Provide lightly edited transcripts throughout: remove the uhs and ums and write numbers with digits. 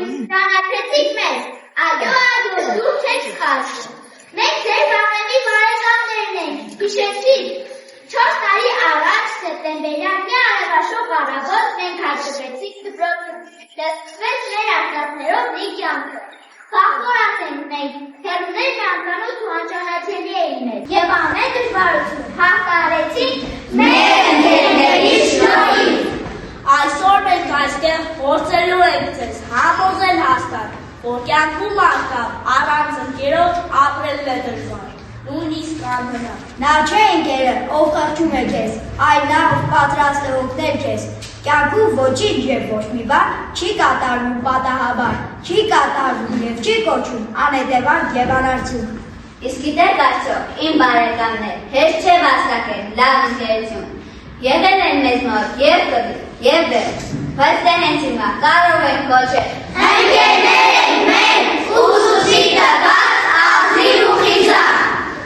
Ճանաչեցիք մեզ, այո, դուք չեք խասում։ Մենք ձեր վաղեմի բարեկամներն ենք, հիշեցիք, 4 տարի առաջ սեպտեմբերյան մի արևաշող առավոտ մենք հայտնվեցինք դպրոցում, լսվեց մեր արտասներով մի կյանքը։ Խախտորած ենք մենք, թերուներ ճանծանոց ու անճանաչելի էին մեզ, և ամեն դժվարություն հաղթահարեցինք մեր ընկերների շնորհիվ։ Այսօր մենք այստեղ փորձելու ենք ձեզ համոզել հաստատ, որ կյանքում անգամ առանց ընկերոջ ապրելն է դժվար, նույնիսկ անհնար։ Նա չէ ընկերը, ով խղճում է քեզ, այլ նա, ով պատրաստ է օգնել քեզ։ Կյանքում ոչինչ և ոչ մի բան չի կատարվում պատահաբար, չի կատարվում և չի կոչվում անհետևանք և անարդյունք։ Իսկ գիտեք այսօր, իմ բարեկամներ, հեշտ չէ վաստակել լավ ընկերություն։ Եղել են մեզ մոտ և կդի, և դեռ, բայց դե հենց հիմա կարող ենք կոչել ընկերներ ենք մենք, ուսուցիչ տված, աղձի ու խիզախ։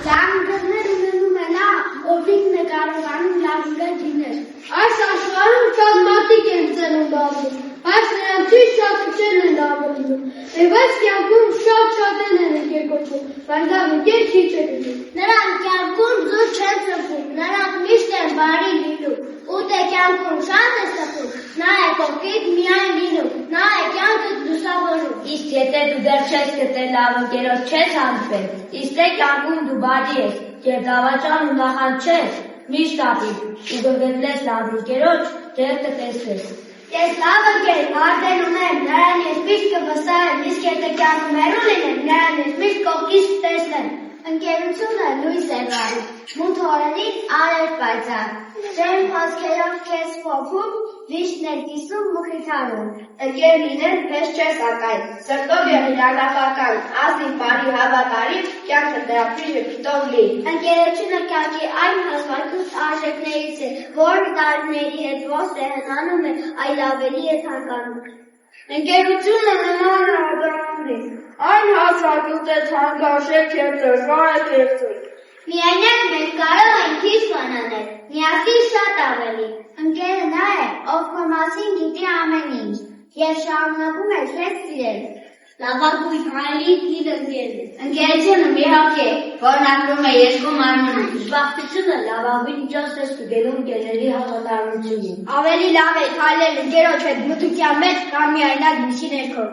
Ճանաչողներ ունենում է նա, ով ինքն է կարողանում լավ ընկեր լինել։ Այս աշխարհում շատ մարդիկ են ծնունդ ապրում, բայց նրանցից շատ քիչերն են ապրում։ Եվ այս կյանքում շատ-շատերն են ընկեր կոչվում, բայց լավ ընկեր քիչ է լինում։ Նրանք կյանքում զուտ չեն ծնվում, նրանք միշտ են բարի լինում։ Ուտե կյանքում շատ է ծնվում, նա է կողքիդ միայն լինում, նա է կյանքդ լուսավորում։ Իսկ եթե դու դեռ չես գտել լավ ընկերոջ չես հանդիպել, իսկ թե կյանքում դու բարի ես և դավաճան ու նախանձ չես, միշտ ապիր ու կգտնես լավ ընկերոջ, դեռ կտեսնես։ Ես լավ ընկեր մարդեր ունեմ, նրան ես միշտ կվստահեմ, իսկ եթե կյանքում հեռու լինեմ, նրան ես միշտ կողքից կտեսնեմ։ Ընկերությունը լույս է վարում, մութ օրերից արև պայծառ, ջերմ խոսքերով քեզ փոխում, վիշտ ներկիսում մխիթարում։ Ընկեր լինել մեզ չէ սակայն, սրտով և իրականական, ազնիվ բարի հավատարիմ, կյանքը դրա փիժը պիտով լի։ Ընկերությունը կյանքի այն հաշվարկուց արժեքներից է, որը տարիների հետ ոստ է հնանում է, այլ ավելի է թանկանում։ Ընկերությունը նման է ադամի, այն հաշվարկուց է թանկարժեք և դժվար է կերտել։ Միայնակ մենք կարող ենք քիչ բան անել, միասին շատ ավելի։ Ընկերը նա է, ով քո մասին գիտի ամեն ինչ, և շարունակում է քեզ սիրել։ Լավագույն հայելի թիվ ընկերն է։ Ընկերությունը մի հոգի է, որն ապրում է երկու մարմնում։ Զբաղվածությունը լավագույն միջոց է ստուգելու ընկերների հավատարմությունին։ Ավելի լավ է քայլել ընկերոջ հետ մթության մեջ կամ միայնակ միջի ներքո։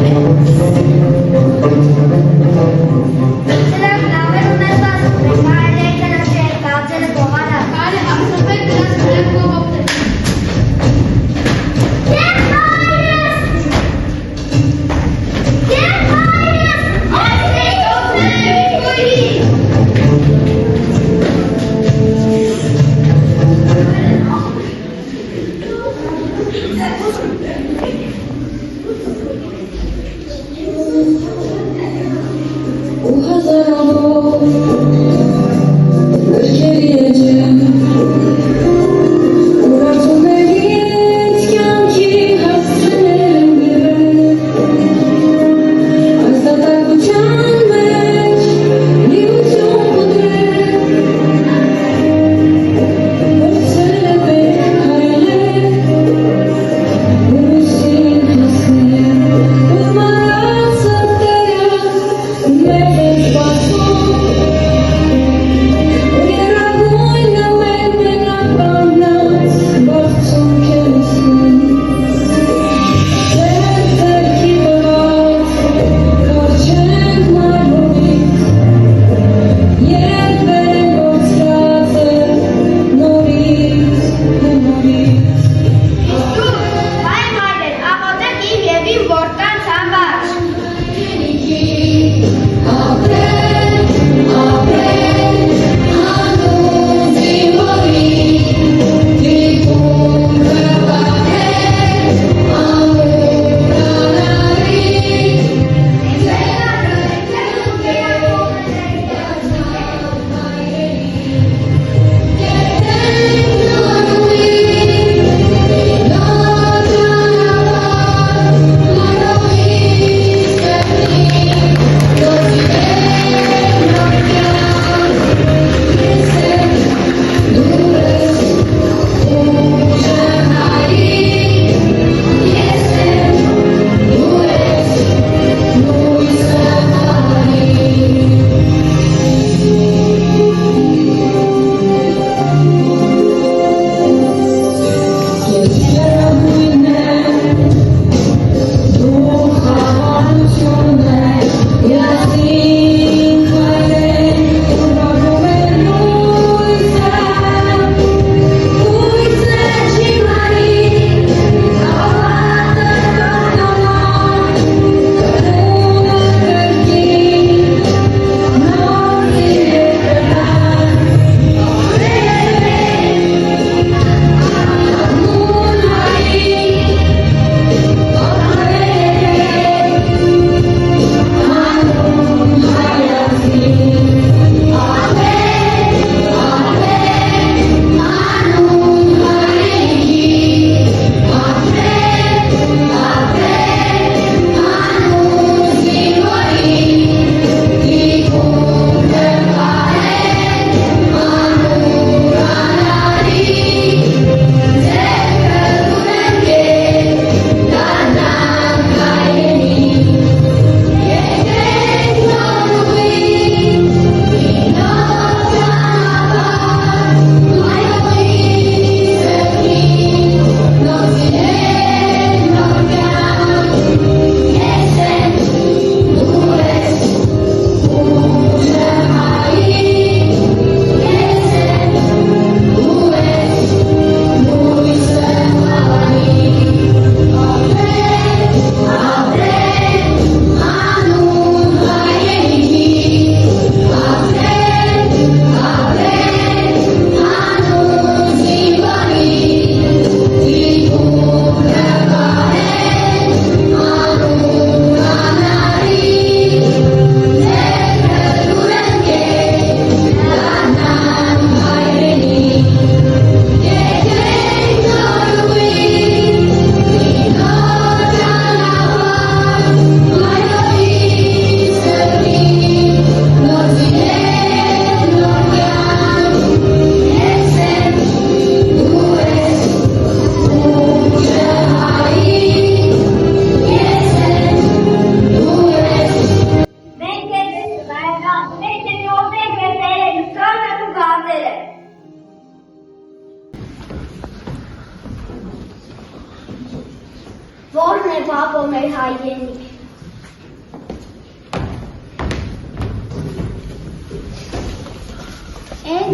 Նրանք լավեր ունեցած ունեն, մարելեի կնաշել, բարձերը գողանալ։ Կարի ասապետ դրած նրանք կողոպտել։ Never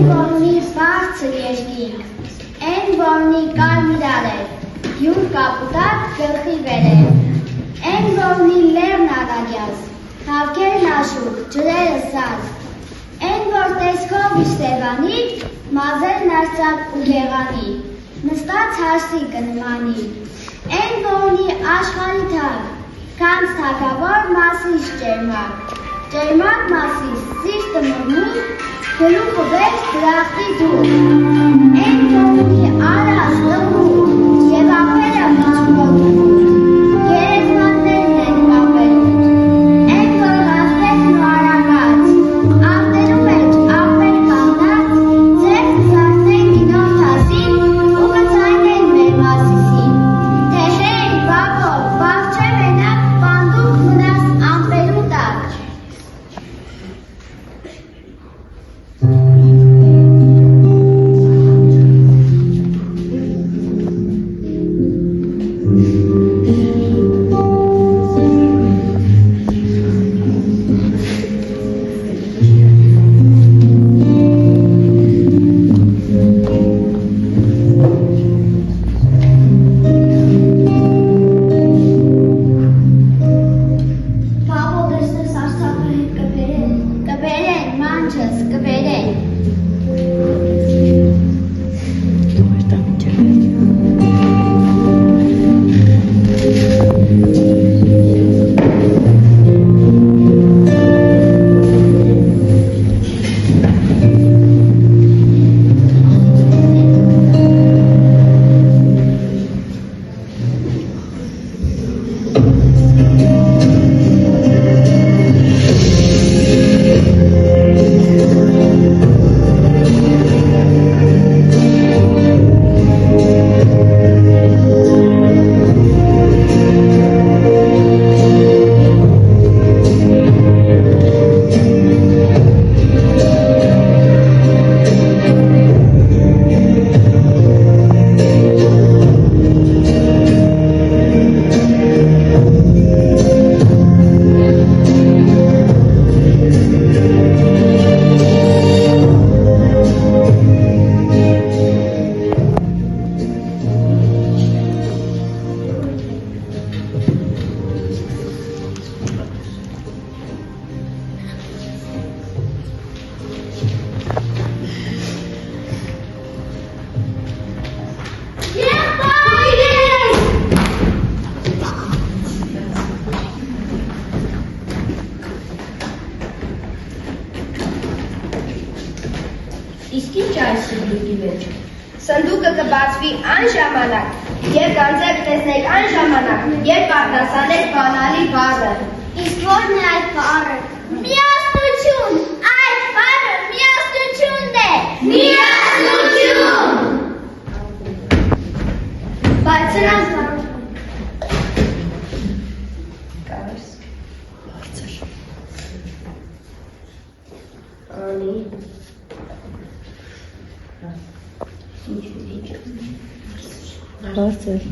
որնի բարձր երկինք, են որնի կարմիրարեր, յուր կապուտակ գլխի վերեր, են որնի լերն արագյազ, հավքերն աշուկ, ջրերը սազ, են որ տեսքով իշտևանի, մազերն արծակ ու գեղանի, նստած հարսի կնմանի, են որնի աշխարի թակ, կանց թակավոր մասիս ջերմակ, ջերմակ մասիս սիրտը մրմի, գլուխը վեր դրախտի դուր, են որնի արած լմուր, և ապերը մամբոտ, երեզմաններն են կապելուտ, են որ հաստեց ու արագած, ամներու մեջ ապեր կանդած, ձերք զարդեն գինով թասին, ու կծայնեն մեր մասիսին, թեժեն բակով, բաղչե մենակ, պանդուկ մնաս ամպերու տակ, Իսկ ինչ այս սնդուկի մեջ։ Սնդուկը կբացվի այն ժամանակ, երբ կանցեք տեսնեք այն ժամանակ, երբ արտասանեք բանալի բառը։ իսկ որն է այդ բառը, միասնություն, այդ բառը միասնությունն է, միասնություն, Բայց սրանց Բարձր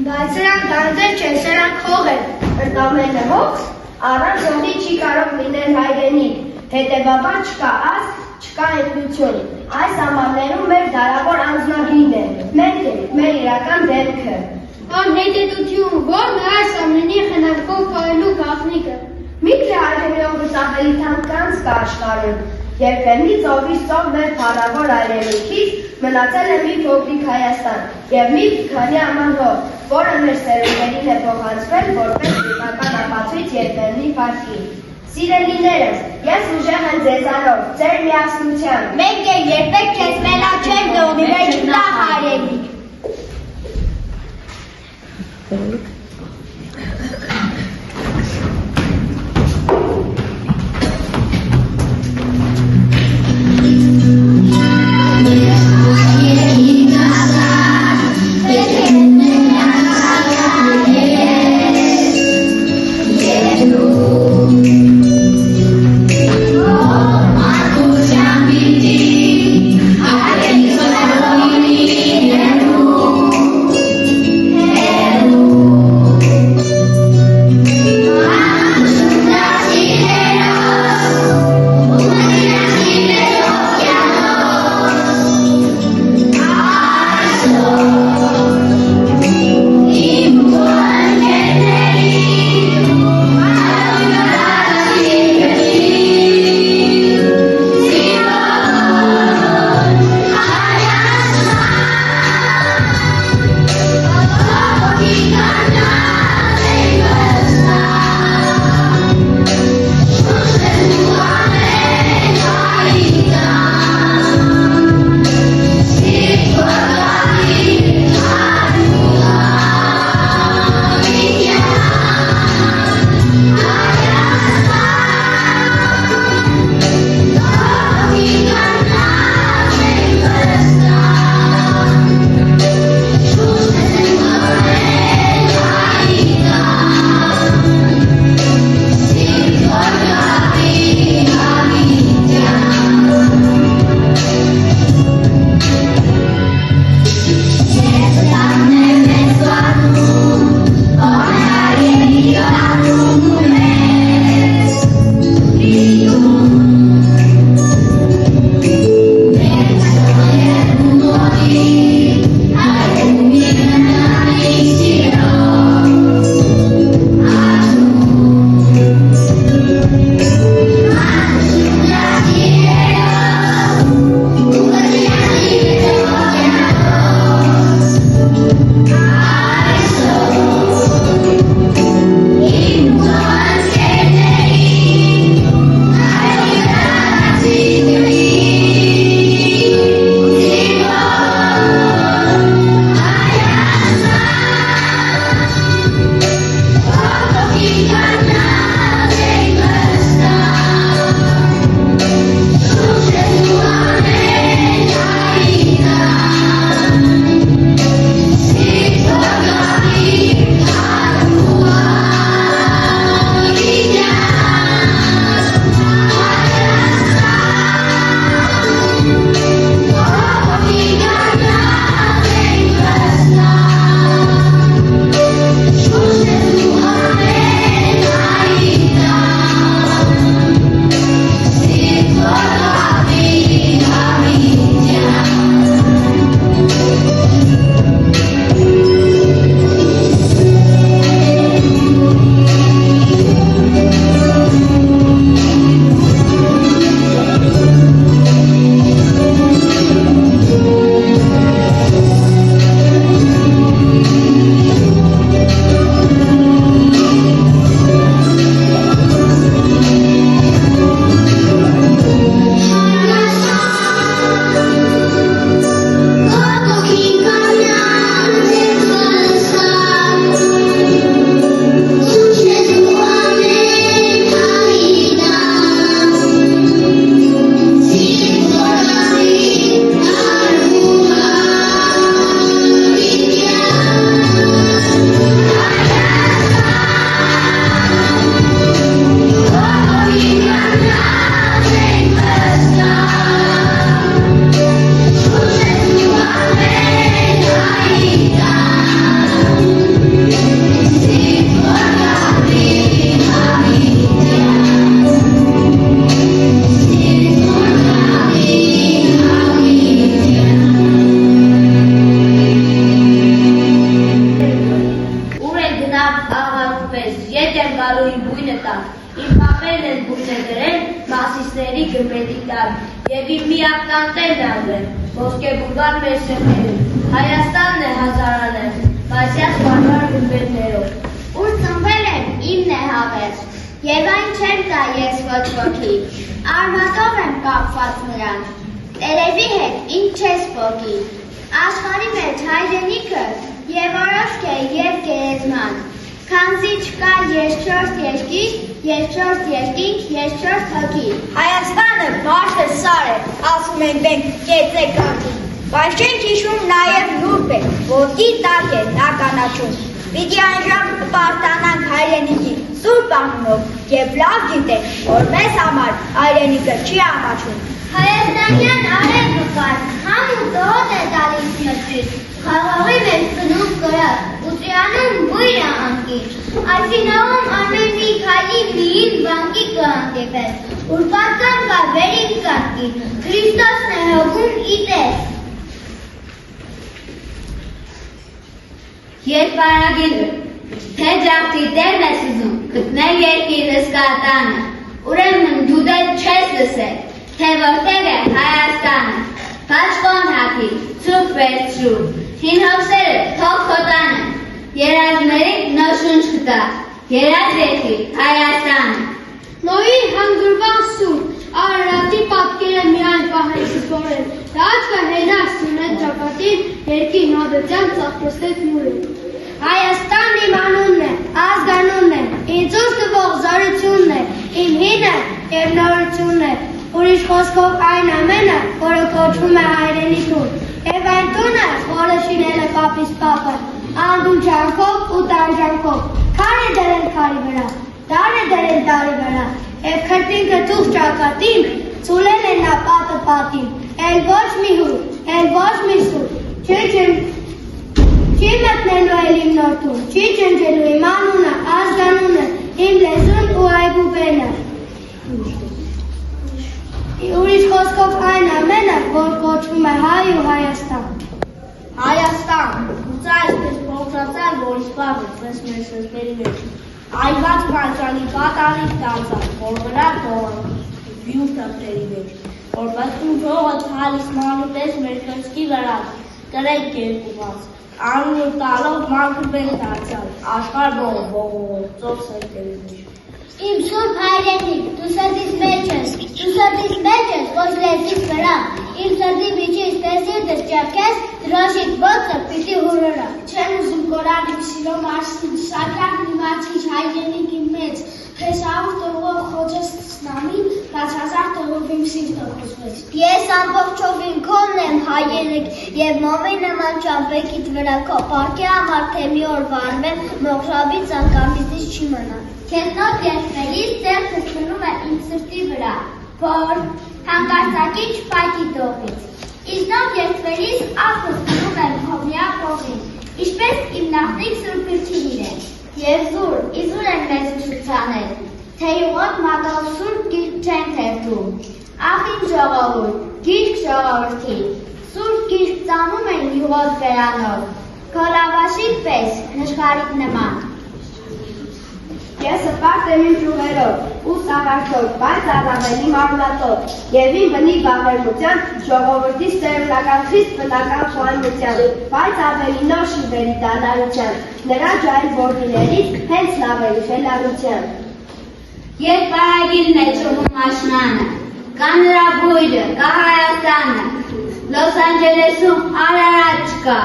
Բայց սրանք գանձեր չեն, սրանք հող են, ընդամենը հող, առանց հողի չի կարող լինել հայրենիք, հետևաբար չկա ազգ, չկա ինքնություն, այս ամառներում մեր դարավոր անձնագրին է, մենք ենք, մեր իրական դեմքը։ Անհետետություն, որն է այս ամենի խնարկով կայելու գաղտնիքը։ Միթե հայրենիով վստահելի թանկանց կա աշխարհում, երբեմնի ծովից ծով մեր փառավոր հայրենիքից մնացել է մի փոքրիկ Հայաստան և մի քանի աման հող, որը մեր սերունդերին է փոխանցվել որպես հիմնական ապացույց երբեմնի վարկի։ Սիրելիներս, ես ուժեղ եմ ձեզանով, ձեր միասնությամբ։ մենք էլ երբեք քեզ մենաչենք դողնի մեջ տա հայրենիք, Hey! մեր նավեր, ոսկեբուլվար մեր սեղներում, Հայաստանն է հազարաներ, բացյաց բարբար գումբերներով։ Ուր ծնվել եմ, իմն է հավեր, և այն չեմ տա ես ոչ ոքի, արմատով եմ կապված նրան, տերևի հետ ինձ չես պոկի, աշխարհի մեջ հայրենիքը և օրոշք է և գերեզման, քանզի չկա երկրորդ երկիր, երկրորդ երկինք, երկրորդ հոգի։ Հայաստանը մարդը սար է, ասում են մենք կեցե կարգին, բայց չենք հիշում նաև նուրբ է, ոտքի տակ է նա կանաչում։ Պիտի այնժամ կպարտանանք հայրենիքի սուրբ անունով և լավ գիտենք, որ մեզ համար հայրենիքը չի ամաչում։ Հայաստանյան արևը կար, համու տհոտ է տալիս մտքից, խաղաղի մեջ ծնում կրած, ու ծյանում բույրը անկիր, այսինողում ամեն մի քայլի միին բանկի կհանդիպես, ուր պատկան կա վերին կարգի, Քրիստոսն է հոգում իտես։ Երբ արագիլը, թե ջաղթի տերն ես ուզում, գտնել երկիր հսկատանը, ուրեմն դու դե չես լսել, թե որտեղ է Հայաստանը, բաշխոն հապի, ծուկ վերցրու, հին հովսերը թող խոտանը, երազմերիկ նոշունչ կտա, երազ երկիր Հայաստանը։ Նոյի հանգրվան սուր, Արարատի պատկերը միայն պահել սպորել, դաչկա հենար սունել ճակատին, երկի նադեցյան ծաղկստեց մուրել։ Հայաստան իմ անունն է, ազգանունն է, ինձ ուր տվող զորությունն է, իմ հինը և նորությունն է, ուրիշ խոսքով այն ամենը, որը կոչվում է հայրենիքուն, և այն տունը, որը շինել է պապիս պապը, անդուն ճանքով ու տանջանքով, քար է դրել քարի վրա, դար է դրել դարի վրա, և քրտինքը թուղ ճակատին, ծուլել է նա պատը պատին, էլ ոչ մի հուր, էլ ոչ մի սուր, չի մտնելու էլ իմ նորդուն, չի ճնջելու իմ անունը, ազգանունը, իմ լեզուն ու այգուբենը, ուրիշ խոսքով այն ամենը, որ կոչվում է հայ ու Հայաստան։ Հայաստան, գուցե այսպես փոխրացան, որ սպառվեց մեր սրտերի մեջ, այված պանճանի պատանիք դարձան, որ վրա թողան վյուր թղթերի մեջ, որպես ու թողը թալիսմանի պես մեր կրծքի վրա, կրենք երկուված, անունը տալով մանկրբեն դարձյալ, աշխարհ ողողով սրտերի մեջ։ Իմ սուրբ հայրենիք, դու սրտիս մեջ ես, ոչ լեզվից վրա, իմ սրտի միջից թե սիրտս ճեղքես, դրոշիդ ոտքը պիտի հուրորա։ Չեմ ուզում կորան իմ սիրո մարսին, սակրան նիմացիչ հայրենիքի մեծ, հեսավոր տողով խոջես ծնամին, բացազար տողով իմ սիրտը խոսվեց։ Ես ամբողջով ինքոնն եմ հայրենիք, և մոմի նման ճամպեքիդ վրա քո պարկի համար թե մի օր վարվեմ, մոխրավի ծանկամիզից չի մնա։ Քեզնով երկվելիս ձեռքս մնում է իմ սրտի վրա, որ հանկարծակի չպայքի տողից։ Իզնով երկվելիս ափս մնում եմ հովյա փողին, ինչպես իմ նախնիկ սուրբիրջին իրեն, և զուր, իզուր են մեզ չուցանել, թե յուղոտ մատով սուրբ գիրք չեն թերթում, ախ իմ ժողովուրդ, գիրք ժողովրդի, սուրբ գիրք ծանում են յուղոտ վերանով, քոլավաշիկ պես, նշխարիք նման։ Ես հպարտ եմ իմ ճուղերով ու սաղարթով, բայց առավելի մարմնատով, և իմ բնի բաղերմության, ժողովրդի սերունական խիստ բնական խոհանության, բայց ավելի նոր շիվերի դանարության, նրա ջայլ որդիներից հենց լավերի խելառության։ Երբ արագիլն է ճովում աշնանը, կա նրա բույրը, կա Հայաստանը, Լոս Անջելեսում Արարատ չկա,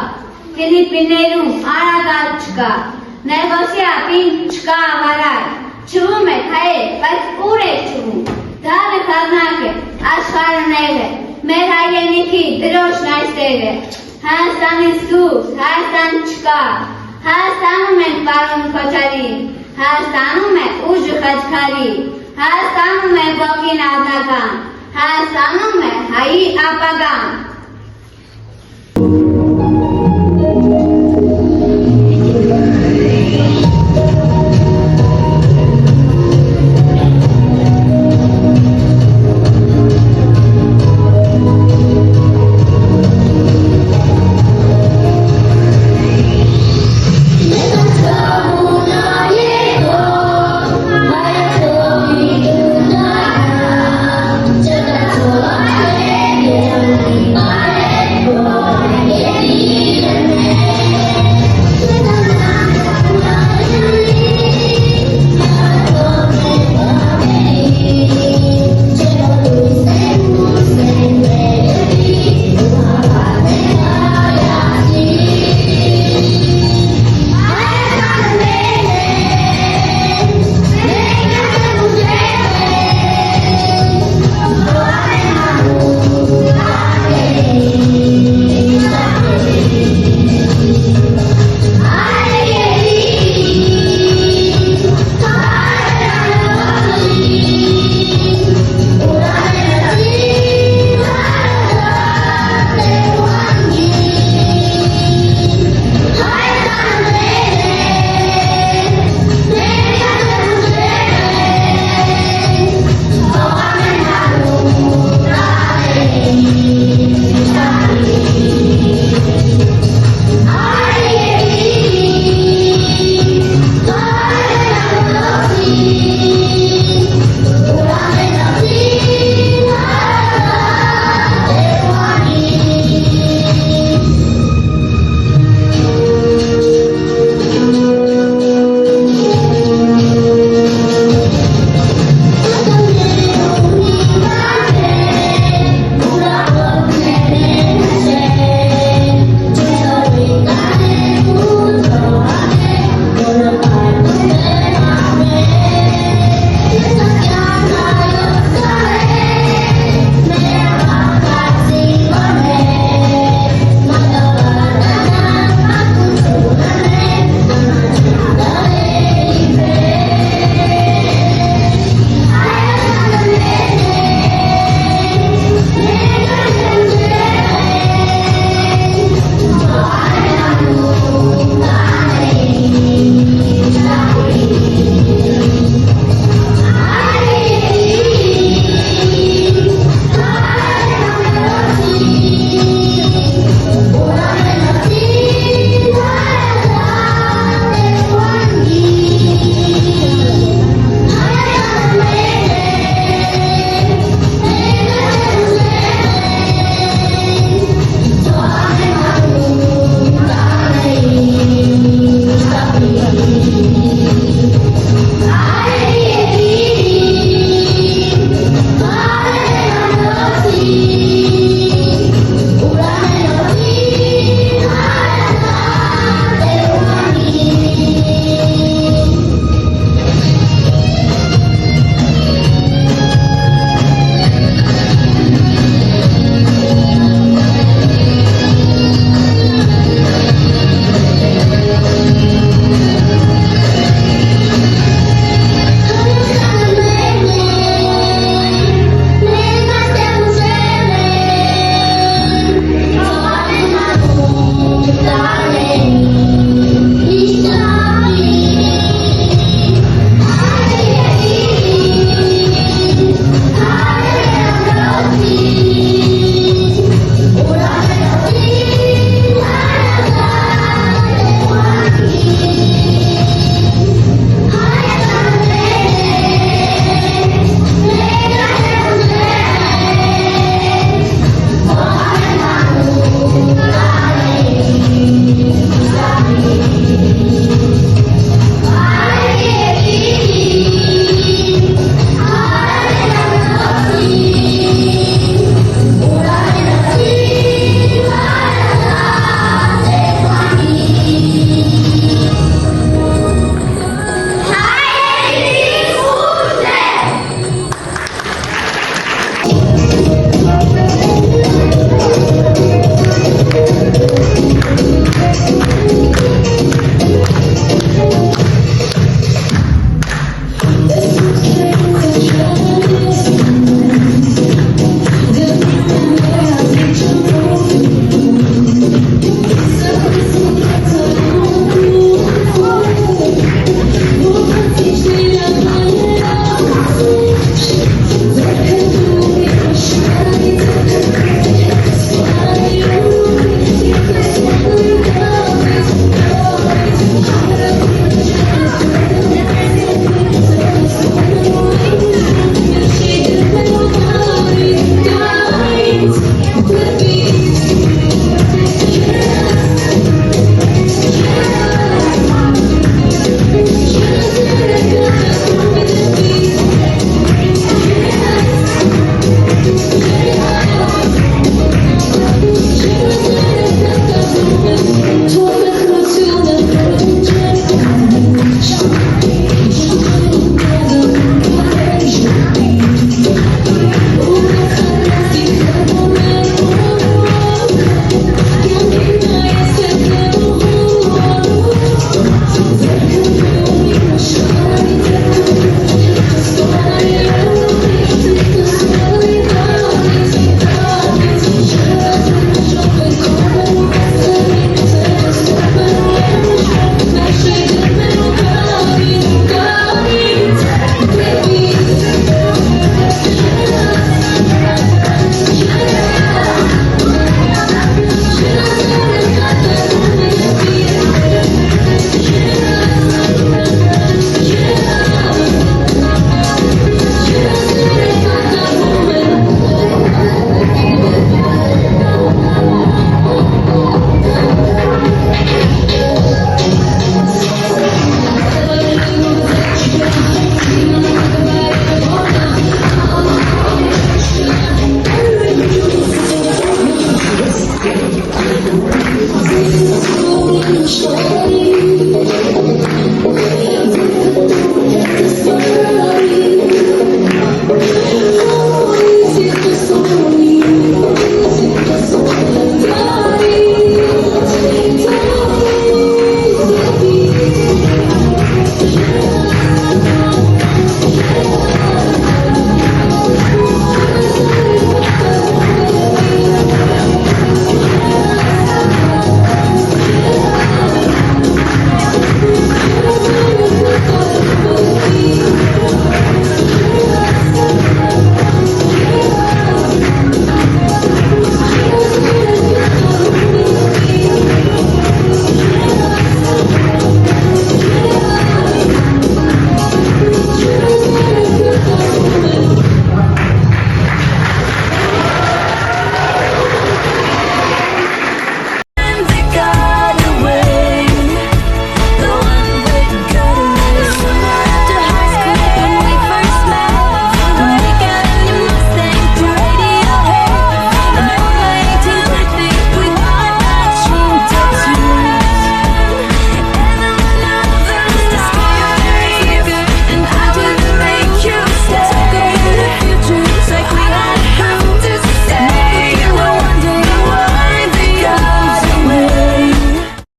Ֆիլիպիներում Արագատ չկա, Նեղոսի ապին չկա ավարար, չվում է հայեր, բայց ուր է չվում, դավը խաղնակ է, աշխարհը նեղ է, մեր հայրենիքի դրոշն այստեղ է, Հայաստանից դուրս, Հայաստան չկա, Հայաստանում են պարում Քոչարի, Հայաստանում է ուժը խաչքարի, Հայաստանում է ոգին ատական, Հայաստանում է հայի ապագան։